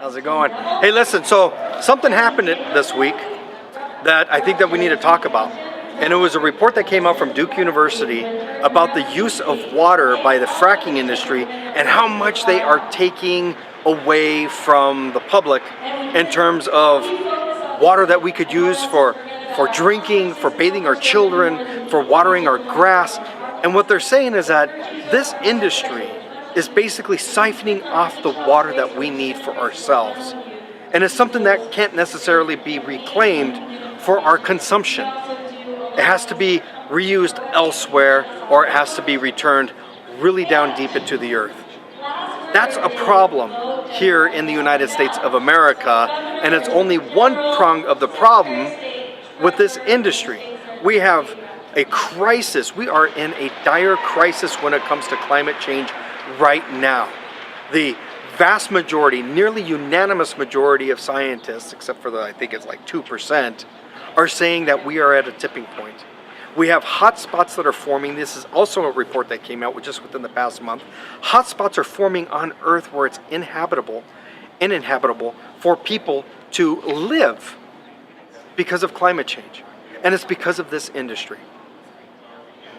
How's it going? Hey, listen, so something happened this week that I think that we need to talk about. And it was a report that came out from Duke University about the use of water by the fracking industry and how much they are taking away from the public in terms of water that we could use for drinking, for bathing our children, for watering our grass. And what they're saying is that this industry is basically siphoning off the water that we need for ourselves. And it's something that can't necessarily be reclaimed for our consumption. It has to be reused elsewhere, or it has to be returned really down deep into the earth. That's a problem here in the United States of America, and it's only one prong of the problem with this industry. We have a crisis. We are in a dire crisis when it comes to climate change right now. The vast majority, nearly unanimous majority of scientists, except for I think it's like 2%, are saying that we are at a tipping point. We have hot spots that are forming. This is also a report that came out just within the past month. Hot spots are forming on Earth where it's uninhabitable for people to live because of climate change. And it's because of this industry.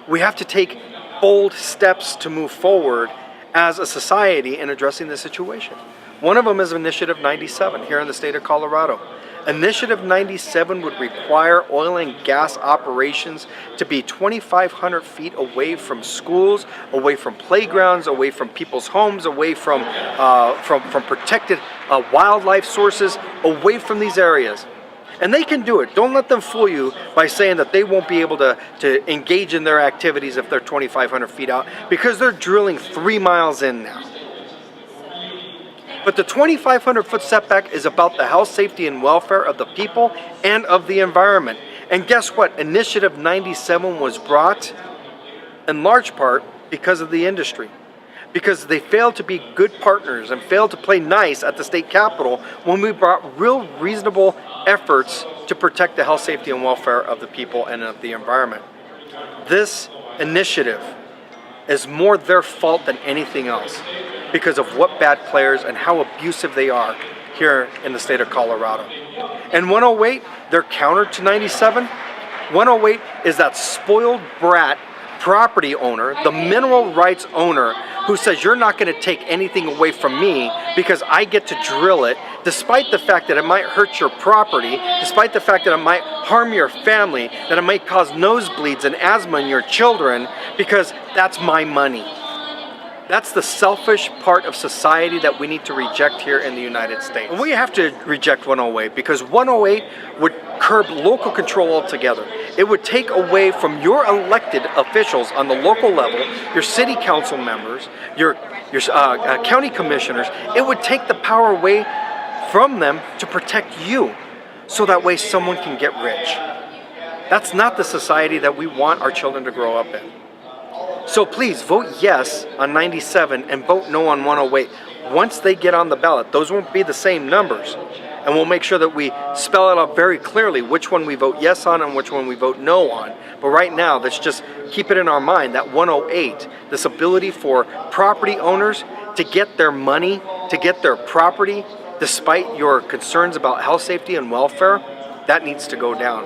We have to take bold steps to move forward as a society in addressing the situation. One of them is Initiative 97 here in the state of Colorado. Initiative 97 would require oil and gas operations to be 2,500 feet away from schools, away from playgrounds, away from people's homes, away from protected wildlife sources, away from these areas. And they can do it. Don't let them fool you by saying that they won't be able to engage in their activities if they're 2,500 feet out, because they're drilling 3 miles in now. But the 2,500 foot setback is about the health, safety, and welfare of the people and of the environment. And guess what? Initiative 97 was brought in large part because of the industry. Because they failed to be good partners and failed to play nice at the state capitol when we brought real reasonable efforts to protect the health, safety, and welfare of the people and of the environment. This initiative is more their fault than anything else because of what bad players and how abusive they are here in the state of Colorado. And 108, they're counter to 97. 108 is that spoiled brat property owner, the mineral rights owner, who says you're not going to take anything away from me because I get to drill it, despite the fact that it might hurt your property, despite the fact that it might harm your family, that it might cause nosebleeds and asthma in your children, because that's my money. That's the selfish part of society that we need to reject here in the United States. And we have to reject 108 because 108 would curb local control altogether. It would take away from your elected officials on the local level, your city council members, your county commissioners. It would take the power away from them to protect you, so that way someone can get rich. That's not the society that we want our children to grow up in. So please vote yes on 97 and vote no on 108. Once they get on the ballot, those won't be the same numbers. And we'll make sure that we spell it out very clearly which one we vote yes on and which one we vote no on. But right now, let's just keep it in our mind that 108, this ability for property owners to get their money, to get their property, despite your concerns about health, safety, and welfare, that needs to go down.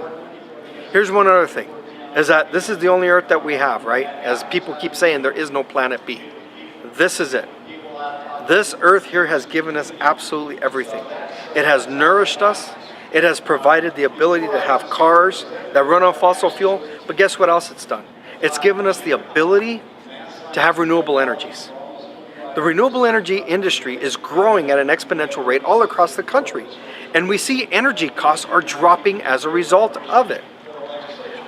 Here's one other thing, is that this is the only Earth that we have, right? As people keep saying, there is no planet B. This is it. This Earth here has given us absolutely everything. It has nourished us. It has provided the ability to have cars that run on fossil fuel. But guess what else it's done? It's given us the ability to have renewable energies. The renewable energy industry is growing at an exponential rate all across the country. And we see energy costs are dropping as a result of it.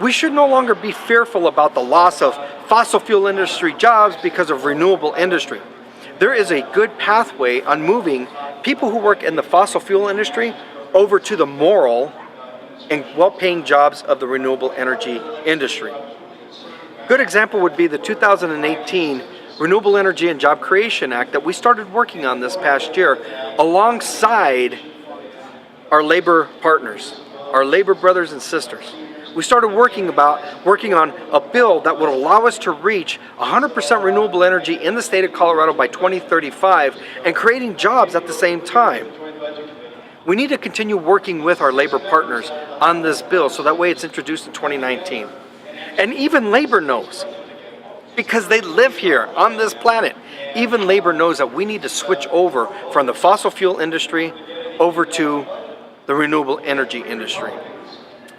We should no longer be fearful about the loss of fossil fuel industry jobs because of renewable industry. There is a good pathway on moving people who work in the fossil fuel industry over to the moral and well-paying jobs of the renewable energy industry. Good example would be the 2018 Renewable Energy and Job Creation Act that we started working on this past year alongside our labor partners, our labor brothers and sisters. We started working on a bill that would allow us to reach 100% renewable energy in the state of Colorado by 2035 and creating jobs at the same time. We need to continue working with our labor partners on this bill so that way it's introduced in 2019. And even labor knows, because they live here on this planet, even labor knows that we need to switch over from the fossil fuel industry over to the renewable energy industry.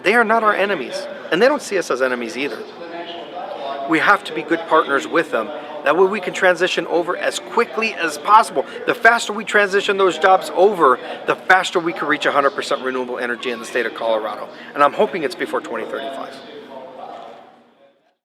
They are not our enemies, and they don't see us as enemies either. We have to be good partners with them. That way we can transition over as quickly as possible. The faster we transition those jobs over, the faster we can reach 100% renewable energy in the state of Colorado. And I'm hoping it's before 2035.